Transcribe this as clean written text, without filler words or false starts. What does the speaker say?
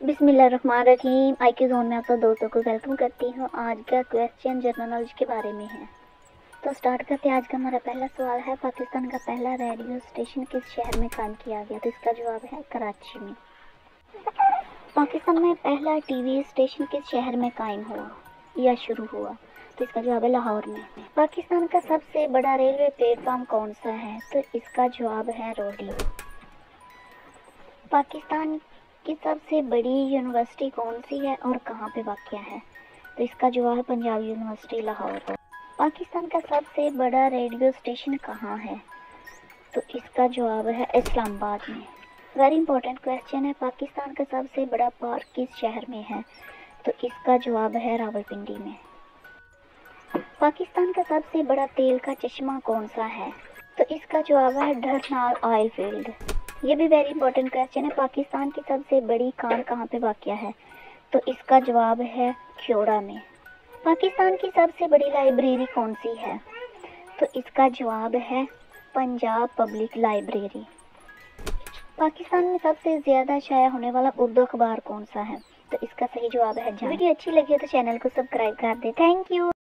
बिस्मिल्लाहिर्रहमानिर्रहीम। IQ zone में आप सब दोस्तों को वेलकम करती हूँ। आज का क्वेश्चन जनरल नॉलेज के बारे में है, तो स्टार्ट करते हैं। आज का हमारा पहला सवाल है, पाकिस्तान का पहला रेडियो स्टेशन किस शहर में कायम किया गया? तो इसका जवाब है कराची में। पाकिस्तान में पहला टीवी स्टेशन किस शहर में कायम हुआ या शुरू हुआ? तो इसका जवाब है लाहौर में। पाकिस्तान का सबसे बड़ा रेलवे प्लेटफॉर्म कौन सा है? तो इसका जवाब है रोहड़ी। पाकिस्तान की सबसे बड़ी यूनिवर्सिटी कौन सी है और कहाँ पे वाक़या है? तो इसका जवाब है पंजाब यूनिवर्सिटी लाहौर। पाकिस्तान का सबसे बड़ा रेडियो स्टेशन कहाँ है? तो इसका जवाब है इस्लामाबाद में। वेरी इंपॉर्टेंट क्वेश्चन है, पाकिस्तान का सबसे बड़ा पार्क किस शहर में है? तो इसका जवाब है रावलपिंडी में। पाकिस्तान का सबसे बड़ा तेल का चश्मा कौन सा है? तो इसका जवाब है ढरनाल ऑयल फील्ड। ये भी वेरी इंपॉर्टेंट क्वेश्चन है, पाकिस्तान की सबसे बड़ी खान कहाँ पे वाक़या है? तो इसका जवाब है ख्योड़ा में। पाकिस्तान की सबसे बड़ी लाइब्रेरी कौन सी है? तो इसका जवाब है पंजाब पब्लिक लाइब्रेरी। पाकिस्तान में सबसे ज़्यादा शाया होने वाला उर्दू अखबार कौन सा है? तो इसका सही जवाब है जान। वीडियो अच्छी लगी है तो चैनल को सब्सक्राइब कर दे। Thank you.